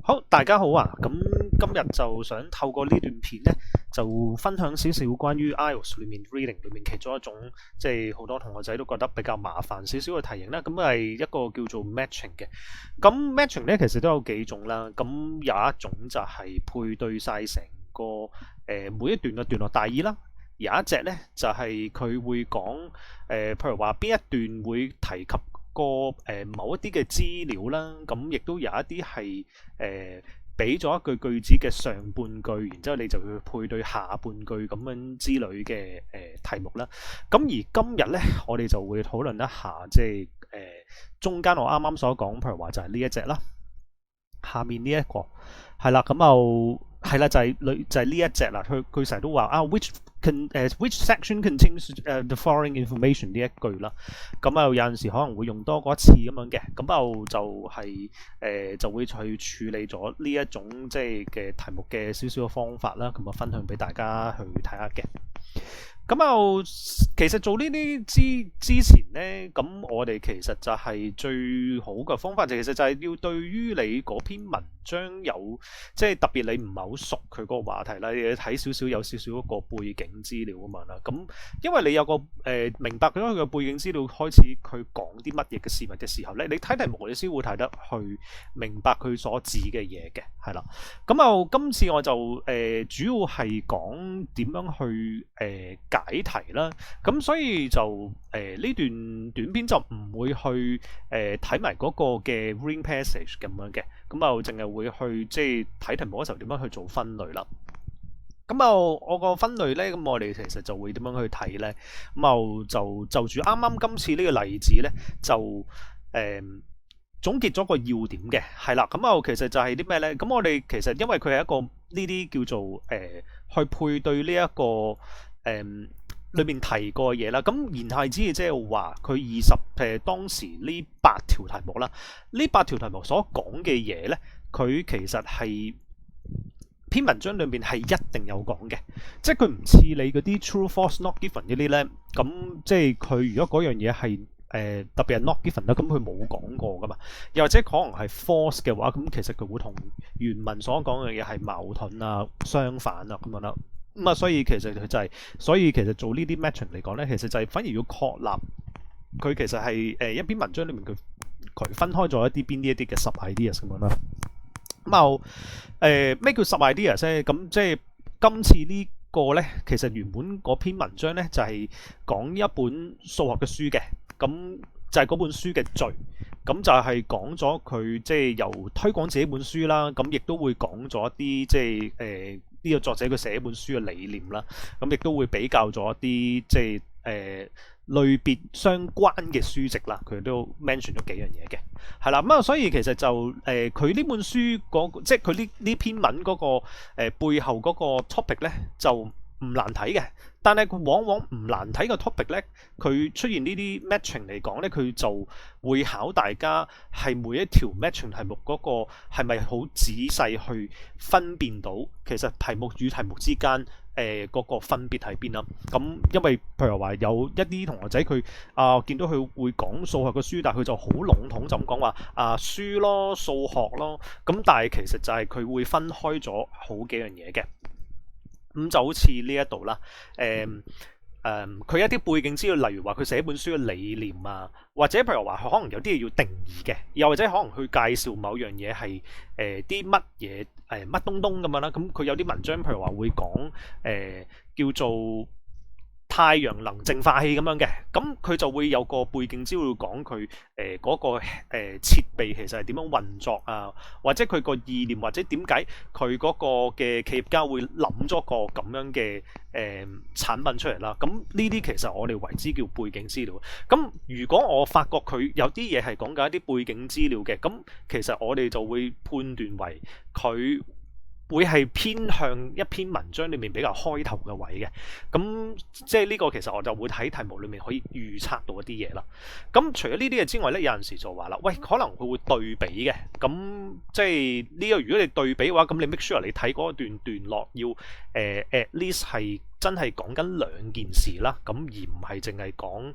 好，大家好啊！咁今日就想透過呢段片咧，就分享少少關於 IELTS 裏面 reading 裏面其中一種，即係好多同學仔都覺得比較麻煩少少嘅題型啦。咁係一個叫做 matching 嘅。咁 matching 咧其實都有幾種啦。咁有一種就係配對晒成個每一段嘅段落大意啦。有一隻咧就係佢會講譬如話邊一段會提及某一啲嘅資料啦，咁亦都有一啲係俾咗一句句子嘅上半句，然之後你就要配對下半句咁樣之類嘅題目啦。咁而今日咧，我哋就會討論一下，即係中間我啱啱所講，譬如話就係呢一隻啦，下面呢一個係啦，咁就係啦，就係呢一隻啦。佢成日都話啊，which section contains the following information 呢一句啦。咁有陣時可能會用多過一次咁樣嘅，咁就會去處理咗呢一種即係嘅題目嘅少少嘅方法啦，咁啊分享俾大家去睇下嘅。咁其實做呢啲之前呢，咁我哋其實就係最好嘅方法，其實就係要對於你嗰篇文章有，即係特別你唔係好熟佢個話題啦，你睇有少少一個背景資料啊嘛啦。咁因為你有個明白咗佢嘅背景資料，開始佢講啲乜嘢嘅事物嘅時候咧，你睇題目你先會睇得去明白佢所指嘅嘢嘅，係啦。咁今次我就主要係講點樣去解題啦，咁所以就呢段短片就唔會去睇埋嗰個嘅 reading passage 咁樣嘅，咁淨係會去即係睇題目嗰時候點樣去做分類啦。咁我個分類咧，咁我哋其實就會點樣去睇咧？咁就住啱啱今次呢個例子咧，就總結咗個要點嘅，係啦。咁其實就係啲咩咧？咁我哋其實因為佢係一個呢啲叫做去配對呢一個裏面提過嘅嘢啦，咁言下之意即係話佢當時呢8條題目啦，呢8條題目所講嘅嘢咧，佢其實係篇文章裏面係一定有講嘅，即係佢唔似你嗰啲 true false not given 嗰啲咧，咁即係佢如果嗰樣嘢係特別係 not given 啦，咁佢冇講過噶嘛，又或者可能係 false 嘅話，咁其實佢會同原文所講嘅嘢係矛盾啊、相反啊咁樣啦。咁所以其實佢就係，所以其實做呢啲 matching 嚟講咧，其實就係反而要確立佢其實係一篇文章裏面佢分開咗邊啲嘅 sub ideas 咁樣啦。咩叫 sub ideas 咧？咁即係今次呢個咧，其實原本嗰篇文章咧就係講一本數學嘅書嘅，咁就係嗰本書嘅序，咁就係講咗佢即係由推廣自己本書啦，咁亦都會講咗一啲即係呢個作者佢寫一本書嘅理念啦，咁亦都會比較咗一啲即係類別相關嘅書籍啦，佢都 mention 咗幾樣嘢嘅，係啦。咁所以其實就佢呢本書即係佢呢篇文嗰個背後嗰個 topic 咧就唔難睇嘅，但係佢往往唔難睇嘅 topic 咧，佢出現呢啲 matching 嚟講咧，佢就會考大家係每一條 matching 題目嗰個係咪好仔細去分辨到其實題目與題目之間嗰個分別喺邊啦。咁因為譬如話有一啲同學仔佢見到佢會講數學嘅書，但係佢就好籠統就咁講話書咯、數學咯，咁但係其實就係佢會分開咗好幾樣嘢嘅。咁就好似呢一度啦，佢一啲背景資料，例如話佢寫本書嘅理念啊，或者譬如話佢可能有啲嘢要定義嘅，又或者可能去介紹某樣嘢係啲乜嘢乜東東咁樣啦。咁佢有啲文章譬如話會講叫做太陽能淨化器咁樣嘅，咁佢就會有個背景資料講佢嗰個設備其實係點樣運作啊，或者佢個意念，或者點解佢嗰個嘅企業家會諗咗個咁樣嘅產品出嚟啦。咁呢啲其實我哋為之叫背景資料。咁如果我發覺佢有啲嘢係講緊一啲背景資料嘅，咁其實我哋就會判斷為佢會係偏向一篇文章裏面比較開頭嘅位嘅，咁即係呢個其實我就會喺題目裏面可以預測到一啲嘢啦。咁除咗呢啲嘢之外咧，有陣時就話啦，喂，可能佢會對比嘅，咁即係呢個如果你對比嘅話，咁你 make sure 你睇嗰段落要at least 係真係講緊兩件事啦，咁而唔係淨係講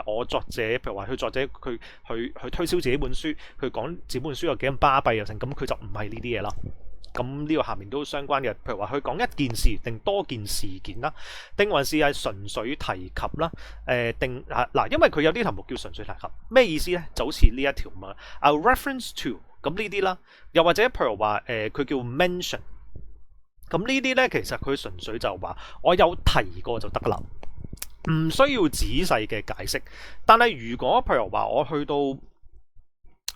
我作者，譬如話佢作者佢去推銷自己本書，佢講自己本書有幾咁巴閉又成，咁佢就唔係呢啲嘢啦。咁呢個下面都相關嘅，譬如話佢講一件事定多件事件啦，定還是係純粹提及啦？因為佢有啲題目叫純粹提及，咩意思咧？就好似呢一條咁啊，reference to 咁呢啲啦，又或者譬如話佢叫 mention， 咁呢啲咧其實佢純粹就話我有提過就得啦，唔需要仔細嘅解釋。但係如果譬如話我去到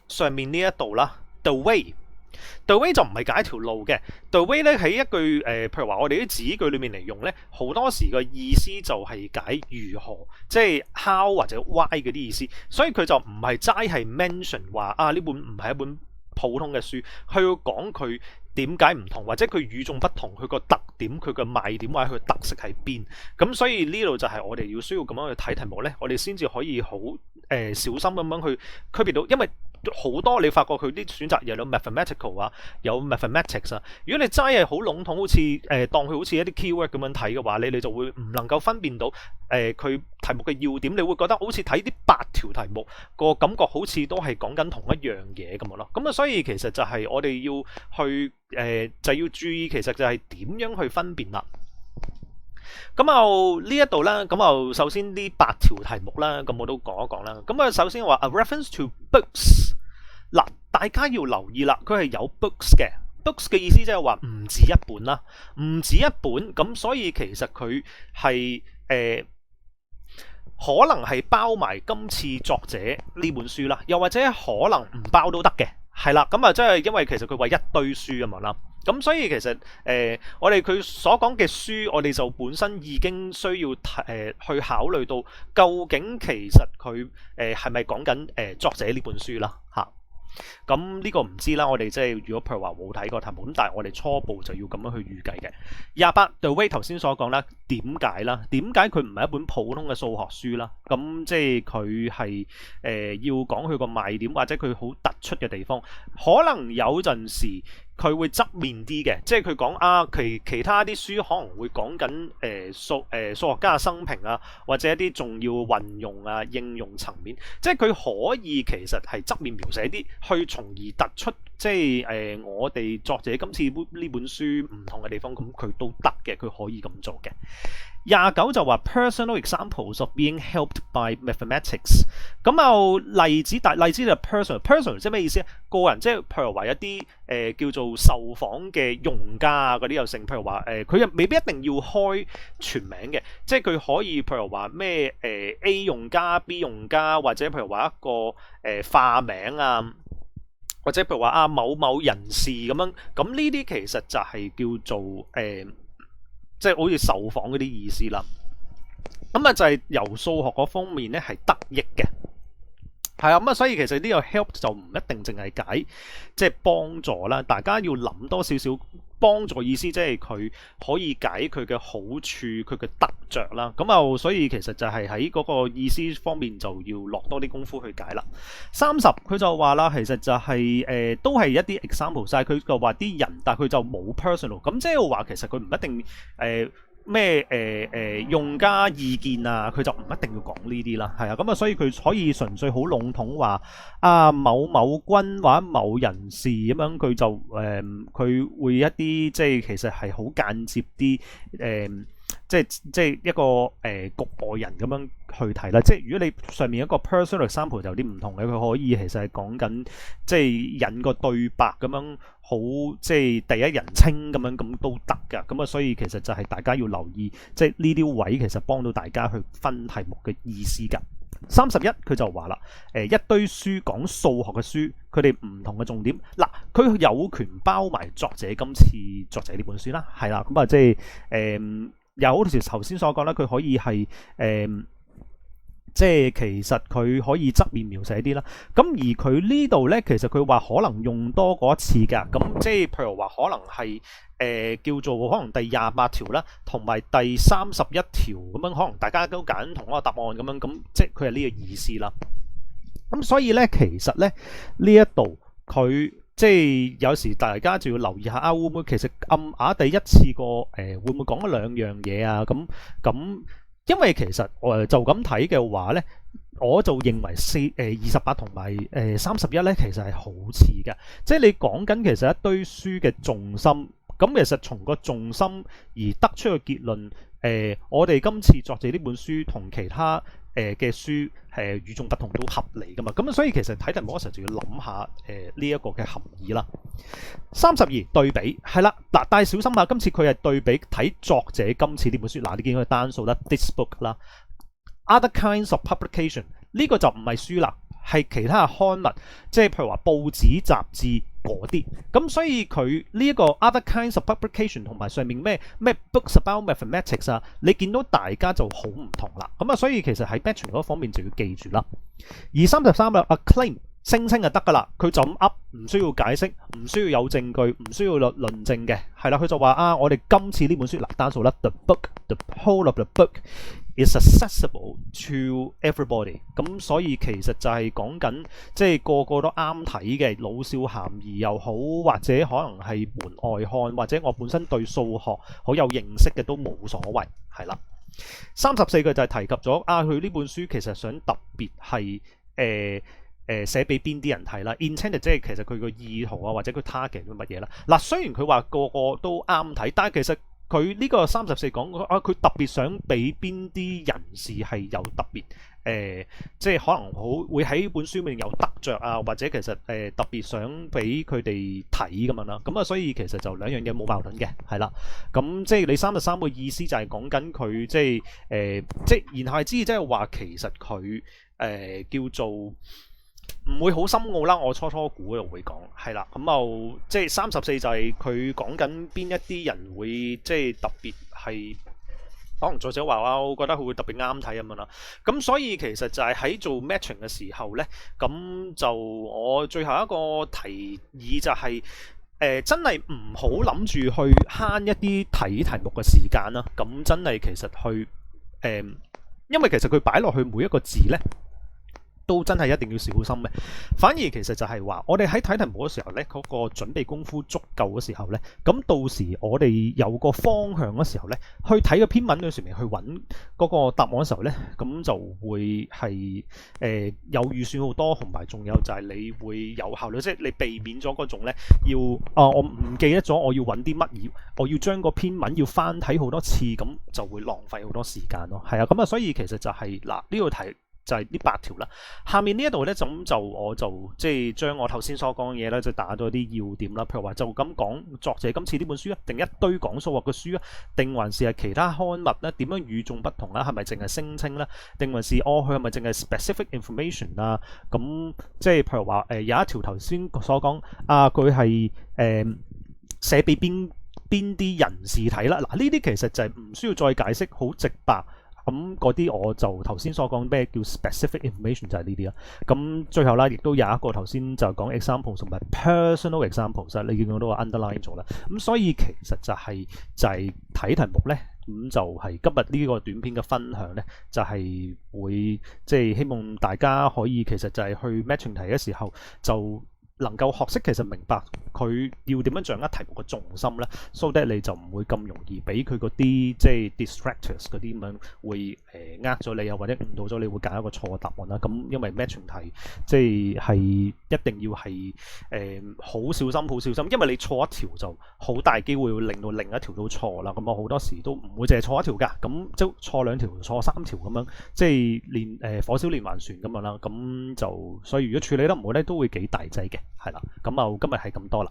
上面呢一度啦 ，the way。The way 就唔係解一條路嘅 ，the way 咧喺一句譬如話我哋啲子句裏面嚟用咧，好多時個意思就係解如何，即係 how 或者 why 嗰啲意思，所以佢就唔係齋係 mention 話呢本唔係一本普通嘅書，佢要講佢點解唔同，或者佢與眾不同，佢個特點、佢個賣點或者佢特色喺邊。咁所以呢度就係我哋要需要咁樣去睇題目咧，我哋先至可以好小心咁樣去區別到，因為好多你發覺佢啲選擇又有 mathematical 啊，有 mathematics 啊。如果你齋係好籠統，好似當佢好似一啲 keyword 咁樣睇嘅話，你就會唔能夠分辨到佢題目嘅要點，你會覺得好似睇啲8條題目個感覺好似都係講緊同一樣嘢咁樣咯。咁啊，所以其實就係我哋要去就要注意，其實就係點樣去分辨啦。咁呢一度啦，咁首先呢8條題目啦，咁我都講一講啦。咁首先話 a reference to books， 嗱，大家要留意啦，佢係有 books 嘅 ，books 嘅意思即係話唔止一本啦，唔止一本，咁所以其實佢係可能係包埋今次作者呢本書啦，又或者可能唔包都得嘅，係啦，咁即係因為其實佢話一堆書咁樣啦。咁所以其實我哋佢所講嘅書，我哋就本身已經需要去考慮到，究竟其實佢係咪講緊作者呢本書啦嚇。咁呢個唔知啦，我哋即係如果譬如話冇睇過題目，咁但係我哋初步就要咁樣去預計嘅。28 The way 頭先所講啦，點解啦？點解佢唔係一本普通嘅數學書啦？咁即係佢係要講佢個賣點，或者佢好突出嘅地方，可能有陣時佢會側面啲嘅，即係佢講其他啲書可能會講緊數學家嘅生平啊，或者一啲重要運用啊、應用層面，即係佢可以其實係側面描寫啲，去從而突出即係我哋作者今次呢本書唔同嘅地方，咁佢都得嘅，佢可以咁做嘅。29就話 personal examples of being helped by mathematics， 咁例子就 personal 即係咩意思？個人即係譬如話一啲叫做受訪嘅用家啊嗰啲又成，譬如話佢又未必一定要開全名嘅，即係佢可以譬如話咩A 用家 B 用家，或者譬如話一個化名啊，或者譬如話某某人士咁樣，咁呢啲其實就係叫做即係好似受訪嗰啲意思啦。咁就係由數學嗰方面咧係得益嘅，係啊。咁所以其實呢個 help 就唔一定淨係解即係幫助啦，大家要諗多少少幫助意思，即係佢可以解佢嘅好處，佢嘅得着啦。咁所以其實就係喺嗰個意思方面就要落多啲功夫去解啦。30佢就話啦，其實就係都係一啲 example， 但係佢就話啲人，但係佢就冇 personal， 咁即係話其實佢唔一定用家意見啊，佢就唔一定要講呢啲啦，係啊。咁所以佢可以純粹好籠統話某某君或者某人士咁樣，佢就佢會一啲即係其實係好間接啲即係一個局外人咁樣去睇啦。即係如果你上面一個 personal example 就有啲唔同嘅，佢可以其實係講緊即係引個對白咁樣，好即係第一人稱咁樣，咁都得㗎。咁所以其實就係大家要留意，即係呢啲位其實幫到大家去分題目嘅意思㗎。31佢就話啦，一堆書講數學嘅書，佢哋唔同嘅重點嗱，佢有權包埋作者今次作者呢本書啦，係啦。咁即係有好似頭先所講啦，佢可以係即係其實佢可以側面描寫啲啦，咁而佢呢度咧，其實佢話可能用多過一次㗎，咁即係譬如話可能係叫做可能第28條啦，同埋第31條咁樣，可能大家都揀同一個答案咁樣，咁即係佢係呢個意思啦。咁所以咧，其實咧呢一度佢即係有時大家就要留意下會唔會其實暗啞第一次過會唔會講咗兩樣嘢啊？咁。因為其實就咁睇嘅話咧，我就認為28同埋31咧，其實係好似嘅，即係你講緊其實一堆書嘅重心，咁其實從個重心而得出嘅結論，我哋今次作者呢本書同其他嘅書與眾不同都合理噶嘛，咁所以其實睇題目嗰時候就要諗下呢一個嘅含義啦。32對比係啦，嗱，但係小心啊，今次佢係對比睇作者今次呢本書，嗱，你見佢單數啦 ，this book 啦 ，other kinds of publication 呢個就唔係書啦，係其他嘅刊物，即係譬如話報紙、雜誌嗰啲，咁所以佢呢一個 other kinds of publication 同埋上面咩 books about mathematics 啊，你見到大家就好唔同啦，咁啊，所以其實喺 Matching 嗰方面就要記住啦。而33啦 ，claim 聲稱就得噶啦，佢就咁噏，唔需要解釋，唔需要有證據，唔需要論證嘅，係啦，佢就話啊，我哋今次呢本書嗱單數啦 ，the whole of the book is accessible to everybody， 咁所以其實就係講緊即係個個都啱睇嘅，老少咸宜又好，或者可能係門外漢，或者我本身對數學好有認識嘅都冇所謂，係啦。34句就係提及咗啊，佢呢本書其實想特別係寫俾邊啲人睇啦 ，intended 即係其實佢個意圖啊，或者佢 target 啲乜嘢啦。嗱，雖然佢話個個都啱睇，但係其實佢呢個34講啊，佢特別想俾邊啲人士係有特別即係可能會喺本書裏面有得着啊，或者其實特別想俾佢哋睇咁樣啦。咁啊，所以其實就兩樣嘢冇矛盾嘅，係啦。咁即係你33個意思就係講緊佢即係即係言下之意，即係話其實佢叫做。唔會好深奧啦，我初估就會講係啦，咁就即係34就係佢講緊邊一啲人會即係特別係，可能作者話我覺得佢會特別啱睇咁樣啦。咁所以其實就係喺做 matching 嘅時候咧，咁就我最後一個提議就係、真係唔好諗住去慳一啲睇題目嘅時間啦。咁真係其實去因為其實佢擺落去每一個字咧。都真係一定要小心嘅，反而其實就係話，我哋喺睇題目嘅時候呢，嗰個準備功夫足夠嘅時候呢，咁到時我哋有個方向嘅時候呢，去睇個篇文嘅時候去揾嗰個答案嘅時候呢，咁就會係有預算好多，同埋仲有就係你會有效率，即係你避免咗嗰種呢，要我唔記得咗我要揾啲乜嘢，我要將個篇文要翻睇好多次，咁就會浪費好多時間咯。係啊，咁啊，所以其實就係嗱呢個題。就係呢8條啦，下面呢一度咧，咁就我就即係將我頭先所講嘅嘢咧，就打咗啲要點啦。譬如話就咁講作者今次呢本書啊，定一堆講數學嘅書啊，定還是係其他刊物咧？點樣與眾不同啦？係咪淨係聲稱啦？定還是佢係咪淨係 specific information 啊？咁即係譬如話有一條頭先所講啊，佢係寫俾邊啲人士睇啦？嗱，呢啲其實就係唔需要再解釋，好直白。咁嗰啲我就頭先所講咩叫 specific information 就係呢啲啦。咁最後啦，亦都有一個頭先就講 examples 同埋 personal examples，你見到都 underline 咗啦。咁所以其實就係睇題目咧，咁就係今日呢個短片嘅分享咧，就係會即係希望大家可以其實就係去 matching 題嘅時候就能夠學識其實明白佢要點樣掌握題目嘅重心咧 so that 你就唔會咁容易俾佢嗰啲即係 distractors 嗰啲咁樣會咗你啊，或者誤導咗你會揀一個錯嘅答案啦。咁因為 matching 題即係一定要係好小心好小心，因為你錯一條就好大機會會令到另一條都錯啦。咁我好多時都唔會淨係錯一條㗎，咁即係錯2條錯3條咁樣，即係火燒連環船咁樣啦。咁就所以如果處理得唔好咧，都會幾大劑嘅。係啦，咁就今日係咁多啦。